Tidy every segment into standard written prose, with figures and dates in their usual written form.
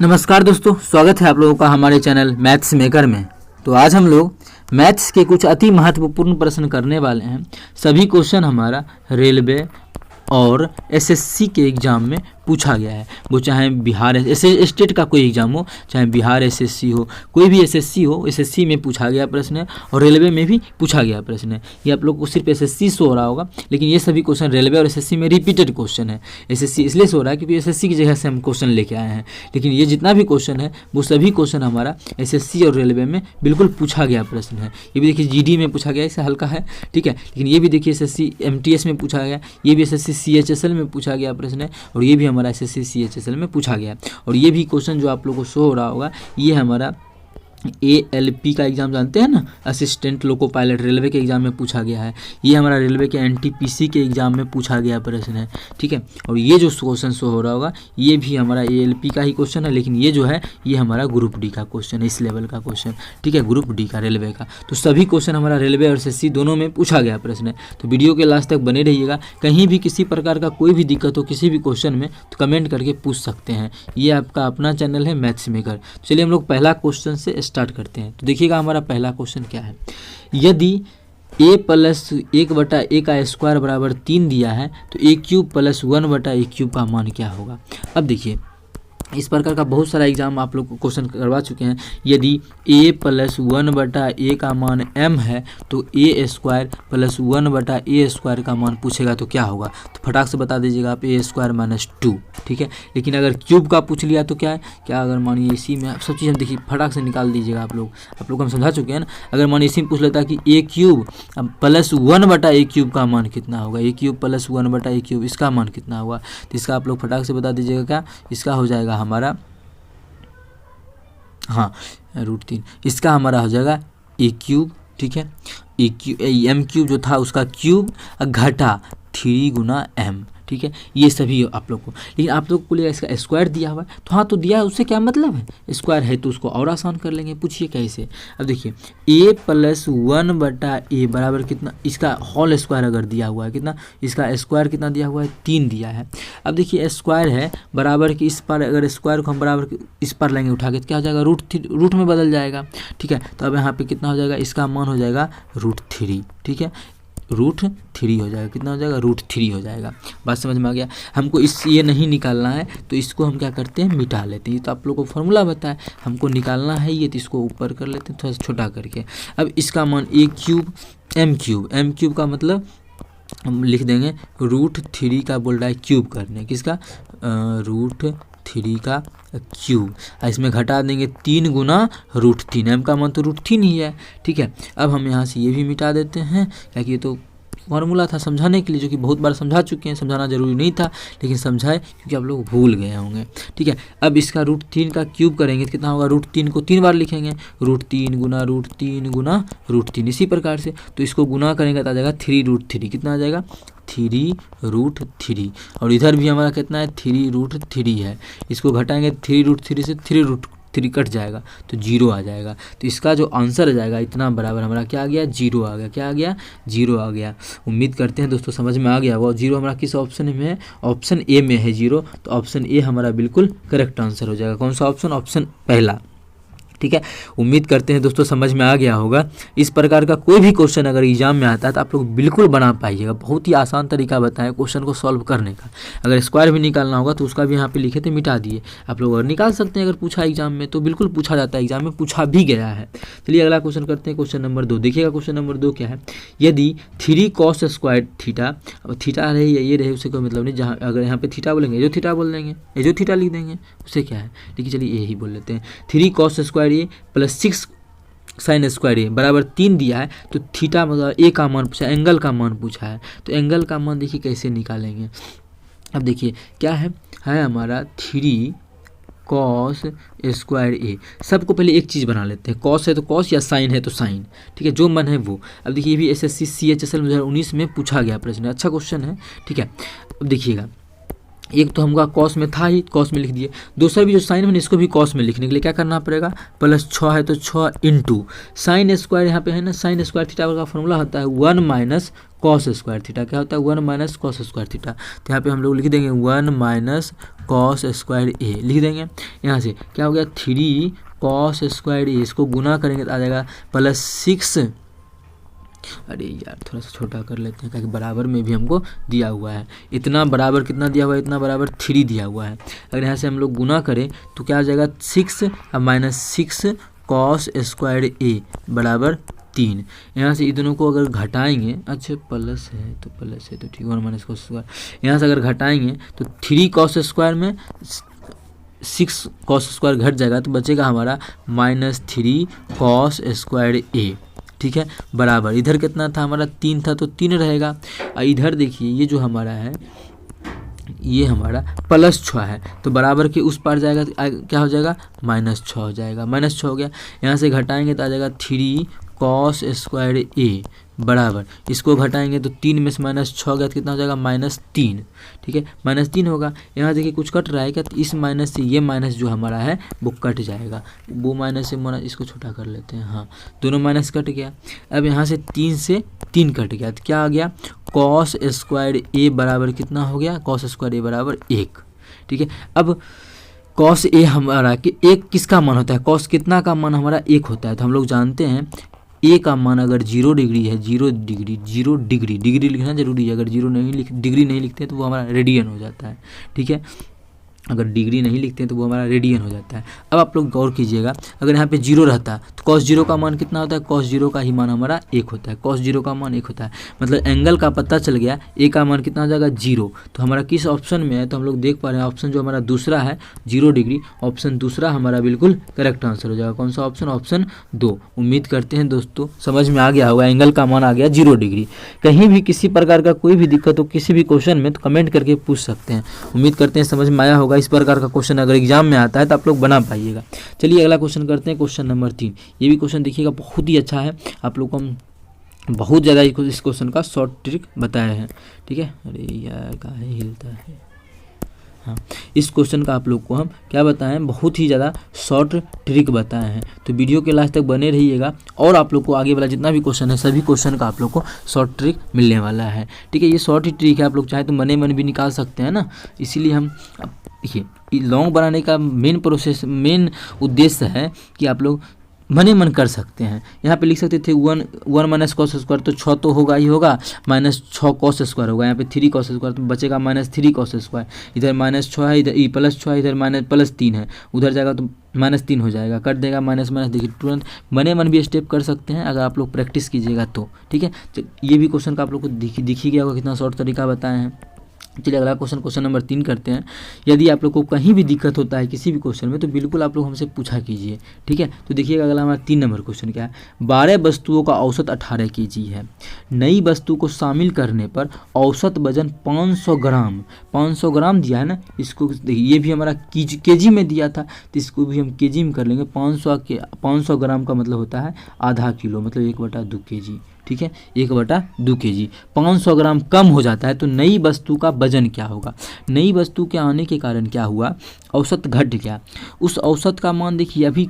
नमस्कार दोस्तों, स्वागत है आप लोगों का हमारे चैनल मैथ्स मेकर में। तो आज हम लोग मैथ्स के कुछ अति महत्वपूर्ण प्रश्न करने वाले हैं। सभी क्वेश्चन हमारा रेलवे और एसएससी के एग्ज़ाम में पूछा गया है। वो चाहे बिहार स्टेट का कोई एग्ज़ाम हो, चाहे बिहार एसएससी हो, कोई भी एसएससी हो, एसएससी में पूछा गया प्रश्न है और रेलवे में भी पूछा गया प्रश्न है। ये आप लोग को सिर्फ एसएससी शो हो रहा होगा, लेकिन ये सभी क्वेश्चन रेलवे और एसएससी में रिपीटेड क्वेश्चन है। एसएससी इसलिए शो हो रहा है क्योंकि एसएससी की जगह से हम क्वेश्चन लेके आए हैं, लेकिन ये जितना भी क्वेश्चन है वो सभी क्वेश्चन हमारा एसएससी और रेलवे में बिल्कुल पूछा गया प्रश्न है। ये भी देखिए जीडी में पूछा गया, इससे हल्का है, ठीक है। लेकिन ये भी देखिए एसएससी एमटीएस में पूछा गया, ये भी एसएससी सीएचएसएल में पूछा गया प्रश्न है, और ये भी हमारा एसएससी सीएचएसएल में पूछा गया। और ये भी क्वेश्चन जो आप लोगों को शो हो रहा होगा, ये हमारा ALP का एग्ज़ाम जानते हैं ना, असिस्टेंट लोको पायलट, रेलवे के एग्ज़ाम में पूछा गया है। ये हमारा रेलवे के NTPC के एग्ज़ाम में पूछा गया प्रश्न है, ठीक है। और ये जो क्वेश्चन शो हो रहा होगा, ये भी हमारा ALP का ही क्वेश्चन है, लेकिन ये जो है ये हमारा ग्रुप डी का क्वेश्चन है, इस लेवल का क्वेश्चन, ठीक है, ग्रुप डी का रेलवे का। तो सभी क्वेश्चन हमारा रेलवे और एसएससी दोनों में पूछा गया प्रश्न है। तो वीडियो के लास्ट तक बने रहिएगा। कहीं भी किसी प्रकार का कोई भी दिक्कत हो किसी भी क्वेश्चन में तो कमेंट करके पूछ सकते हैं। ये आपका अपना चैनल है मैथ्स मेकर। चलिए हम लोग पहला क्वेश्चन से स्टार्ट करते हैं। तो देखिएगा हमारा पहला क्वेश्चन क्या है। यदि a प्लस 1/a का स्क्वायर बराबर 3 दिया है तो a³ प्लस 1/a³ का मान क्या होगा। अब देखिए इस प्रकार का बहुत सारा एग्जाम आप लोग को क्वेश्चन करवा चुके हैं। यदि a प्लस 1/a का मान m है तो a² प्लस 1/a² का मान पूछेगा तो क्या होगा। तो फटाक से बता दीजिएगा आप, a² - 2, ठीक है। लेकिन अगर क्यूब का पूछ लिया तो क्या है, क्या अगर मानिए इसी में सब चीज़ हम देखिए फटाक से निकाल दीजिएगा आप लोग हम समझा चुके हैं ना। अगर मानिए इसी में पूछ लेता है कि a³ प्लस 1/a³ का मान कितना होगा, a³ प्लस 1/a³, इसका मान कितना होगा। तो इसका आप लोग फटाक से बता दीजिएगा, क्या इसका हो जाएगा हमारा, हाँ √3, इसका हमारा हो जाएगा a³, ठीक है। m³ जो था उसका क्यूब घटा 3 गुना m, ठीक है। ये सभी आप लोग को, लेकिन आप लोग को लिए इसका स्क्वायर दिया हुआ है, तो हाँ तो दिया है, उससे क्या मतलब है, स्क्वायर है तो उसको और आसान कर लेंगे। पूछिए कैसे। अब देखिए a प्लस 1/a बराबर कितना, इसका होल स्क्वायर अगर दिया हुआ है कितना, इसका स्क्वायर कितना दिया हुआ है, 3 दिया है। अब देखिए स्क्वायर है बराबर की इस पर, अगर स्क्वायर को हम बराबर इस पर लेंगे उठा के तो क्या हो जाएगा, रूट में बदल जाएगा, ठीक है। तो अब यहाँ पे कितना हो जाएगा, इसका मान हो जाएगा √3, ठीक है, √3 हो जाएगा। कितना हो जाएगा, √3 हो जाएगा। बात समझ में आ गया। हमको ये नहीं निकालना है तो इसको हम क्या करते हैं, मिटा लेते हैं। ये तो आप लोग को फॉर्मूला बताया, हमको निकालना है ये, तो इसको ऊपर कर लेते हैं थोड़ा सा छोटा करके। अब इसका मान a³ m³ का मतलब हम लिख देंगे √3 का, बोल रहा है क्यूब करने, किसका, √3 का क्यूब। इसमें घटा देंगे 3 गुना √3, m का मान तो √3 ही है, ठीक है। अब हम यहाँ से ये भी मिटा देते हैं, क्योंकि ये तो फॉर्मूला था समझाने के लिए, जो कि बहुत बार समझा चुके हैं, समझाना जरूरी नहीं था लेकिन समझाए क्योंकि आप लोग भूल गए होंगे, ठीक है। अब इसका √3 का क्यूब करेंगे तो कितना होगा, √3 को 3 बार लिखेंगे, √3 गुना √3 गुना √3, इसी प्रकार से। तो इसको गुना करेंगे तो आ जाएगा 3√3, कितना आ जाएगा, 3√3। और इधर भी हमारा कितना है, 3√3 है। इसको घटाएंगे 3√3 से 3√3 कट जाएगा तो 0 आ जाएगा। तो इसका जो आंसर आ जाएगा इतना बराबर हमारा क्या आ गया, 0 आ गया। क्या आ गया, 0 आ गया। उम्मीद करते हैं दोस्तों समझ में आ गया होगा। 0 हमारा किस ऑप्शन में है, ऑप्शन ए में है 0, तो ऑप्शन ए हमारा बिल्कुल करेक्ट आंसर हो जाएगा। कौन सा ऑप्शन, ऑप्शन पहला, ठीक है। उम्मीद करते हैं दोस्तों समझ में आ गया होगा। इस प्रकार का कोई भी क्वेश्चन अगर एग्जाम में आता है तो आप लोग बिल्कुल बना पाइएगा। बहुत ही आसान तरीका बताएं क्वेश्चन को सॉल्व करने का। अगर स्क्वायर भी निकालना होगा तो उसका भी यहाँ पे लिखे थे, मिटा दिए। आप लोग अगर निकाल सकते हैं, अगर पूछा एग्जाम में तो बिल्कुल पूछा जाता है, एग्जाम में पूछा भी गया है। चलिए अगला क्वेश्चन करते हैं, क्वेश्चन नंबर 2। देखिएगा क्वेश्चन नंबर 2 क्या है। यदि 3 cos स्क्वायर थीटा, अब थीटा रहे या ये रहे उससे कोई मतलब नहीं, जहाँ अगर यहाँ पे थीटा बोलेंगे जो थीटा बोल देंगे, ये जो थीटा लिख देंगे, उससे क्या है, लेकिन चलिए ये ही बोल लेते हैं। 3 cos स्क्वायर ए प्लस 6 sin स्क्वायर ए बराबर 3 दिया है, तो थीटा मतलब ए का मान पूछा, एंगल का मान पूछा है। तो एंगल का मान देखिए कैसे निकालेंगे। अब देखिए क्या है हमारा 3 cos स्क्वायर ए। सबको पहले एक चीज़ बना लेते हैं, cos है तो cos या sin है तो sin, ठीक है, जो मन है वो। अब देखिए ये भी SSC CHSL 2019 में पूछा गया प्रश्न है, अच्छा क्वेश्चन है, ठीक है। अब देखिएगा एक तो हमका कॉस में था ही, कॉस में लिख दिए। दूसरा भी जो साइन में, इसको भी कॉस में लिखने के लिए क्या करना पड़ेगा, प्लस 6 है तो 6 इंटू साइन स्क्वायर, यहाँ पे है ना साइन स्क्वायर थीटा का फॉर्मूला होता है 1 माइनस कॉस स्क्वायर थीटा। क्या होता है 1 माइनस कॉस स्क्वायर थीटा। तो यहाँ पे हम लोग लिख देंगे 1 माइनस कॉस स्क्वायर ए लिख देंगे। यहाँ से क्या हो गया 3 कॉस स्क्वायर ए, इसको गुना करेंगे तो आ जाएगा प्लस 6, अरे यार थोड़ा सा छोटा कर लेते हैं क्योंकि बराबर में भी हमको दिया हुआ है। इतना बराबर कितना दिया हुआ है, इतना बराबर 3 दिया हुआ है। अगर यहाँ से हम लोग गुना करें तो क्या आ जाएगा 6 और माइनस 6 कॉस स्क्वायर ए बराबर 3। यहाँ से इन दोनों को अगर घटाएंगे, अच्छा प्लस है तो ठीक, 1 माइनस कॉस स्क्वायर। यहाँ से अगर घटाएंगे तो 3 कॉस स्क्वायर में 6 कॉस स्क्वायर घट जाएगा तो बचेगा हमारा -3 कॉस स्क्वायर ए। ठीक है, बराबर इधर कितना था हमारा 3 था तो 3 रहेगा। और इधर देखिए ये जो हमारा है ये हमारा +6 है तो बराबर के उस पार जाएगा तो क्या हो जाएगा -6 हो जाएगा, -6 हो गया। यहाँ से घटाएंगे तो आ जाएगा 3 कॉस स्क्वायर ए बराबर, इसको घटाएंगे तो 3 में से -6 गया तो कितना हो जाएगा -3। ठीक है, -3 होगा। यहाँ देखिए कुछ कट रहा है क्या, तो इस माइनस से ये माइनस जो हमारा है वो कट जाएगा, वो माइनस से माइनस, इसको छोटा कर लेते हैं। हाँ, दोनों माइनस कट गया। अब यहाँ से 3 से 3 कट गया तो क्या आ गया कॉस स्क्वायर ए बराबर कितना हो गया, कॉस स्क्वायर ए बराबर 1। ठीक है, अब कॉस ए हमारा कि 1 किसका मान होता है, कॉस कितना का मान हमारा 1 होता है। तो हम लोग जानते हैं ए का मान अगर 0 डिग्री है, 0 डिग्री डिग्री लिखना जरूरी है। अगर डिग्री नहीं लिखते हैं तो वो हमारा रेडियन हो जाता है। ठीक है, अगर डिग्री नहीं लिखते हैं तो वो हमारा रेडियन हो जाता है। अब आप लोग गौर कीजिएगा, अगर यहाँ पे 0 रहता तो कॉस 0 का मान कितना होता है, कॉस 0 का ही मान हमारा 1 होता है। कॉस 0 का मान 1 होता है, मतलब एंगल का पता चल गया, ए का मान कितना हो जाएगा 0। तो हमारा किस ऑप्शन में है, तो हम लोग देख पा रहे हैं ऑप्शन जो हमारा दूसरा है 0 डिग्री, ऑप्शन दूसरा हमारा बिल्कुल करेक्ट आंसर हो जाएगा। कौन सा ऑप्शन, ऑप्शन 2। उम्मीद करते हैं दोस्तों समझ में आ गया होगा, एंगल का मान आ गया 0 डिग्री। कहीं भी किसी प्रकार का कोई भी दिक्कत हो किसी भी क्वेश्चन में तो कमेंट करके पूछ सकते हैं। उम्मीद करते हैं समझ में आया होगा। इस प्रकार का क्वेश्चन अगर एग्जाम में आता है तो आप लोग बना पाइएगा। चलिए अगला क्वेश्चन करते हैं, क्वेश्चन नंबर 3। ये भी क्वेश्चन देखिएगा बहुत ही अच्छा है, आप लोग को हम बहुत ज़्यादा इस क्वेश्चन का शॉर्ट ट्रिक बताए हैं। ठीक है, अरे यार काहे हिलता है। हाँ, इस क्वेश्चन का आप लोग को हम क्या बताएं, बहुत ही ज़्यादा शॉर्ट ट्रिक बताए हैं। तो वीडियो के लास्ट तक बने रहिएगा और आप लोग को आगे वाला जितना भी क्वेश्चन है सभी क्वेश्चन का आप लोग को शॉर्ट ट्रिक मिलने वाला है। ठीक है, ये शॉर्ट ही ट्रिक है, आप लोग चाहे तो मने मन भी निकाल सकते हैं ना। इसीलिए हम देखिए लॉन्ग बनाने का मेन उद्देश्य है कि आप लोग मने मन कर सकते हैं। यहाँ पे लिख सकते थे 1 माइनस कॉस स्क्वायर, तो 6 तो होगा ही होगा, -6 कॉस स्क्वायर होगा। यहाँ पे 3 कॉस स्क्वायर तो बचेगा -3 कॉस स्क्वायर। इधर -6 है, इधर +6 है, इधर +3 है, उधर जाएगा तो -3 हो जाएगा, कट देगा माइनस माइनस। देखिए तुरंत मने मन भी स्टेप कर सकते हैं अगर आप लोग प्रैक्टिस कीजिएगा तो। ठीक है, ये भी क्वेश्चन का आप लोग को दिख ही गया होगा कितना शॉर्ट तरीका बताए हैं। चलिए अगला क्वेश्चन नंबर 3 करते हैं। यदि आप लोग को कहीं भी दिक्कत होता है किसी भी क्वेश्चन में तो बिल्कुल आप लोग हमसे पूछा कीजिए। ठीक है, तो देखिएगा अगला हमारा 3 नंबर क्वेश्चन क्या है। 12 वस्तुओं का औसत 18 kg है। नई वस्तु को शामिल करने पर औसत वजन 500 ग्राम, 500 ग्राम दिया है ना। इसको देखिए ये भी हमारा केजी में दिया था तो इसको भी हम केजी में कर लेंगे। 500 ग्राम का मतलब होता है आधा किलो, मतलब 1/2 kg। ठीक है, 1/2 kg। 500 ग्राम कम हो जाता है तो नई वस्तु का वजन क्या होगा। नई वस्तु के आने के कारण क्या हुआ, औसत घट गया। उस औसत का मान देखिए अभी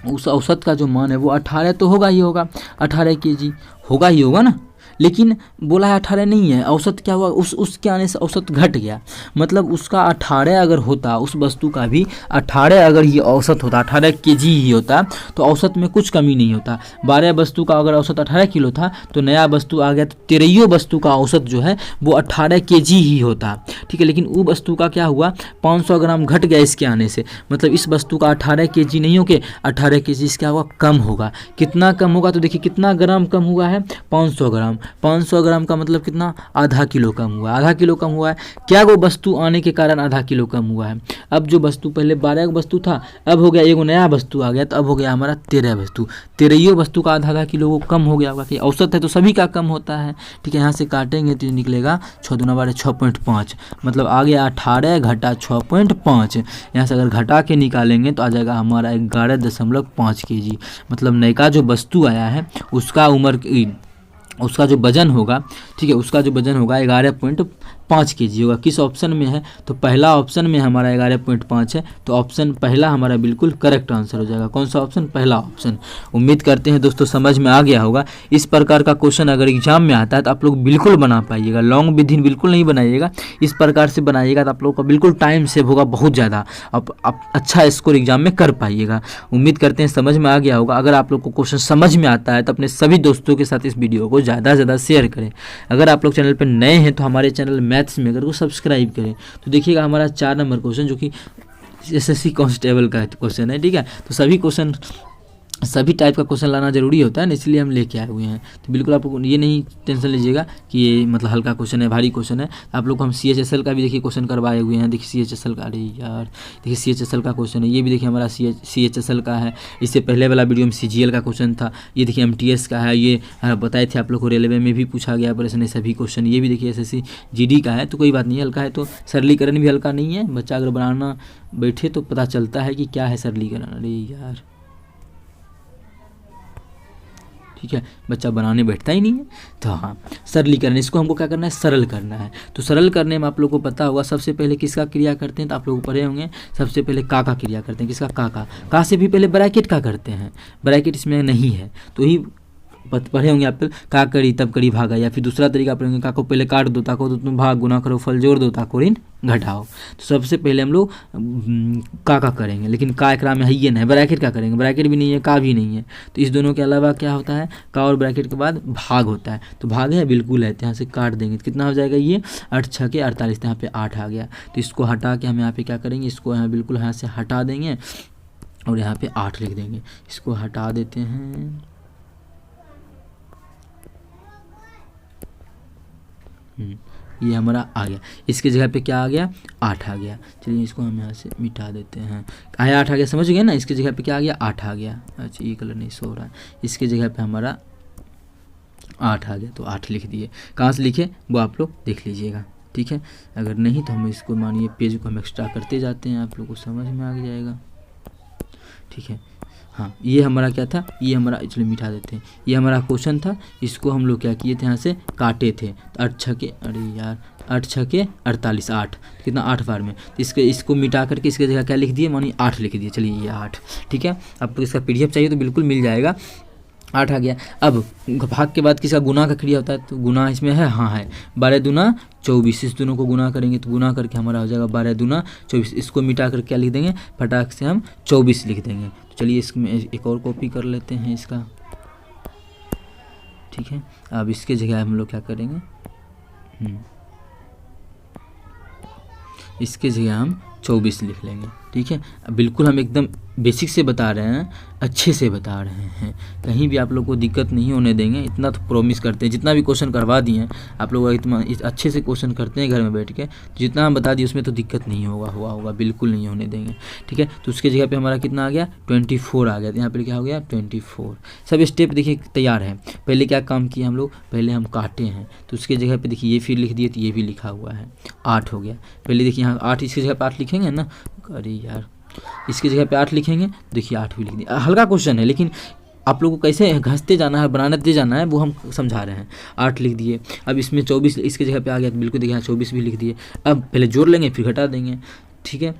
उस औसत का जो मान है वो 18 तो होगा ही होगा, 18 kg होगा ही होगा ना। लेकिन बोला है 18 नहीं है, औसत क्या हुआ उसके आने से औसत घट गया। मतलब उसका 18 अगर होता, उस वस्तु का भी 18 अगर ये औसत होता, 18 kg ही होता तो औसत में कुछ कमी नहीं होता। 12 वस्तु का अगर औसत 18 किलो था तो नया वस्तु आ गया तो 13 वस्तु का औसत जो है वो 18 kg ही होता। ठीक है, लेकिन वो वस्तु का क्या हुआ 500 ग्राम घट गया इसके आने से। मतलब इस वस्तु का 18 kg नहीं होके 18 kg क्या हुआ, कम होगा। कितना कम होगा तो देखिए कितना ग्राम कम हुआ है, 500 ग्राम। 500 ग्राम का मतलब कितना, आधा किलो कम हुआ। आधा किलो कम हुआ है क्या, वो वस्तु आने के कारण आधा किलो कम हुआ है। अब जो वस्तु पहले 12 वस्तु था अब हो गया एक नया वस्तु आ गया तो अब हो गया हमारा 13 वस्तु। 13 वस्तु का आधा किलो वो कम हो गया होगा कि औसत है तो सभी का कम होता है। ठीक है, यहाँ से काटेंगे तो निकलेगा 6 दूना 12 6.5, मतलब आ गया 18 घटा 6.5। यहाँ से अगर घटा के निकालेंगे तो आ जाएगा हमारा 11.5 kg। मतलब नया जो वस्तु आया है उसका जो वजन होगा, ठीक है, उसका जो वजन होगा 5 kg होगा। किस ऑप्शन में है? तो पहला ऑप्शन में हमारा 11.5 है, तो ऑप्शन पहला हमारा बिल्कुल करेक्ट आंसर हो जाएगा। कौन सा ऑप्शन? पहला ऑप्शन। उम्मीद करते हैं दोस्तों समझ में आ गया होगा। इस प्रकार का क्वेश्चन अगर एग्जाम में आता है तो आप लोग बिल्कुल बना पाइएगा, लॉन्ग विद इन बिल्कुल नहीं बनाइएगा, इस प्रकार से बनाइएगा तो आप लोगों का बिल्कुल टाइम सेव होगा बहुत ज़्यादा, आप अच्छा स्कोर एग्जाम में कर पाइएगा। उम्मीद करते हैं समझ में आ गया होगा। अगर आप लोग को क्वेश्चन समझ में आता है तो अपने सभी दोस्तों के साथ इस वीडियो को ज़्यादा से ज़्यादा शेयर करें। अगर आप लोग चैनल पर नए हैं तो हमारे चैनल मैथ्स मेकर को सब्सक्राइब करें। तो देखिएगा हमारा 4 नंबर क्वेश्चन जो कि एसएससी कांस्टेबल का क्वेश्चन है, ठीक है। तो सभी टाइप का क्वेश्चन लाना जरूरी होता है ना, इसलिए हम लेके आए हुए हैं। तो बिल्कुल आप लोग ये नहीं टेंशन लीजिएगा कि ये मतलब हल्का क्वेश्चन है, भारी क्वेश्चन है। आप लोग हम CHSL का भी देखिए क्वेश्चन करवाए हुए हैं। देखिए CHSL का, अरे यार देखिए CHSL का क्वेश्चन है, ये भी देखिए हमारा CHSL का है। इससे पहले वाला वीडियो में CGL का क्वेश्चन था। ये देखिए MTS का है, ये बताए थे आप लोग को रेलवे में भी पूछा गया प्रश्न है सभी क्वेश्चन। ये भी देखिए SSC GD का है। तो कोई बात नहीं, हल्का है तो सरलीकरण भी हल्का नहीं है। बच्चा अगर बनाना बैठे तो पता चलता है कि क्या है सरलीकरण। अरे यार ठीक है, बच्चा बनाने बैठता ही नहीं है। तो हाँ, सरलीकरण, इसको हमको क्या करना है? सरल करना है। तो सरल करने में आप लोगों को पता होगा सबसे पहले किसका क्रिया करते हैं, तो आप लोग पढ़े होंगे सबसे पहले का क्रिया करते हैं। किसका? का से भी पहले ब्रैकेट का करते हैं, ब्रैकेट इसमें नहीं है तो ही पढ़े होंगे आप। का करी तब करी भागा, या फिर दूसरा तरीका पढ़ेंगे का को पहले काट दो, ताको तो तुम भाग, गुना करो फल जोड़ दो, ताको ऋण घटाओ। तो सबसे पहले हम लोग का करेंगे, लेकिन का एकरा में है ये नहीं, ब्रैकेट का करेंगे, ब्रैकेट भी नहीं है, का भी नहीं है। तो इस दोनों के अलावा क्या होता है? का और ब्रैकेट के बाद भाग होता है। तो भाग है बिल्कुल है, तो यहाँ से काट देंगे तो कितना हो जाएगा? ये 8 6 के 48, यहाँ पे 8 आ गया। तो इसको हटा के हम यहाँ पे क्या करेंगे? इसको यहाँ बिल्कुल यहाँ से हटा देंगे और यहाँ पे 8 लिख देंगे। इसको हटा देते हैं, ये हमारा आ गया। इसके जगह पे क्या आ गया? 8 आ गया। चलिए इसको हम यहाँ से मिटा देते हैं। आया 8 आ गया, समझ गए ना। इसके जगह पे क्या आ गया? 8 आ गया। अच्छा ये कलर नहीं सो रहा है। इसके जगह पे हमारा 8 आ गया, तो 8 लिख दिए। कहाँ से लिखे वो आप लोग देख लीजिएगा, ठीक है। अगर नहीं तो हम इसको मानिए पेज को हम एक्स्ट्रा करते जाते हैं, आप लोग को समझ में आ जाएगा, ठीक है। हाँ, ये हमारा क्या था? ये हमारा, चलिए मिटा देते हैं। ये हमारा क्वेश्चन था, इसको हम लोग क्या किए थे? यहाँ से काटे थे। तो 8 6 के, अरे यार 8 6 के 48, 8 कितना? 8 बार में। तो इसको मिटा करके इसके जगह क्या लिख दिए? मानिए 8 लिख दिए। चलिए ये 8, ठीक है। आपको इसका PDF चाहिए तो बिल्कुल मिल जाएगा। 8 आ गया। अब भाग के बाद किसका? गुना का क्रिया होता है, तो गुना इसमें है, हाँ है। 12 दूना 24, इस दोनों को गुना करेंगे तो गुना करके हमारा हो जाएगा 12 दूना 24। इसको मिटा कर क्या लिख देंगे? फटाक से हम 24 लिख देंगे। तो चलिए इसमें एक और कॉपी कर लेते हैं इसका, ठीक है। अब इसके जगह हम लोग क्या करेंगे? इसके जगह हम 24 लिख लेंगे, ठीक है। बिल्कुल हम एकदम बेसिक से बता रहे हैं, अच्छे से बता रहे हैं, कहीं भी आप लोग को दिक्कत नहीं होने देंगे, इतना तो प्रॉमिस करते हैं। जितना भी क्वेश्चन करवा दिए हैं आप लोग इतना अच्छे से क्वेश्चन करते हैं घर में बैठ के, जितना हम बता दिए उसमें तो दिक्कत नहीं होगा बिल्कुल नहीं होने देंगे, ठीक है। तो उसके जगह पे हमारा कितना आ गया? 24 आ गया। तो यहाँ पर क्या हो गया? 24। सब स्टेप देखिए तैयार है। पहले क्या काम किए हम लोग? पहले हम काटे हैं, तो उसके जगह पर देखिए ये फिर लिख दिए, तो ये भी लिखा हुआ है, 8 हो गया। पहले देखिए यहाँ 8, इसकी जगह पर 8 लिखेंगे ना, अरे यार इसकी जगह पे 8 लिखेंगे, देखिए 8 भी लिख दिया। हल्का क्वेश्चन है लेकिन आप लोगों को कैसे घसते जाना है, बनाते जाना है, वो हम समझा रहे हैं। 8 लिख दिए। अब इसमें 24 इसके जगह पे आ गया, तो बिल्कुल देखिए 24 भी लिख दिए। अब पहले जोड़ लेंगे फिर घटा देंगे, ठीक है।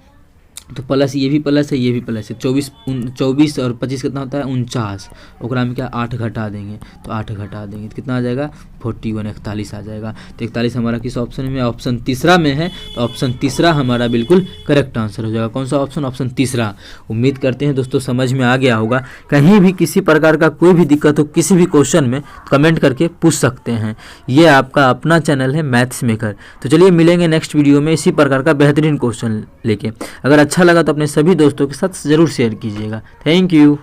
तो प्लस, ये भी प्लस है, ये भी प्लस है। 24 और 25 कितना होता है? 49। ओकरा में क्या 8 घटा देंगे, तो 8 घटा देंगे तो कितना आ जाएगा? 41, 41 आ जाएगा। तो 41 हमारा किस ऑप्शन में? ऑप्शन तीसरा में है। तो ऑप्शन तीसरा हमारा बिल्कुल करेक्ट आंसर हो जाएगा। कौन सा ऑप्शन? ऑप्शन तीसरा। उम्मीद करते हैं दोस्तों समझ में आ गया होगा। कहीं भी किसी प्रकार का कोई भी दिक्कत हो किसी भी क्वेश्चन में, कमेंट करके पूछ सकते हैं। ये आपका अपना चैनल है मैथ्स मेकर। तो चलिए मिलेंगे नेक्स्ट वीडियो में इसी प्रकार का बेहतरीन क्वेश्चन लेके। अगर अच्छा लगा तो अपने सभी दोस्तों के साथ ज़रूर शेयर कीजिएगा। Thank you.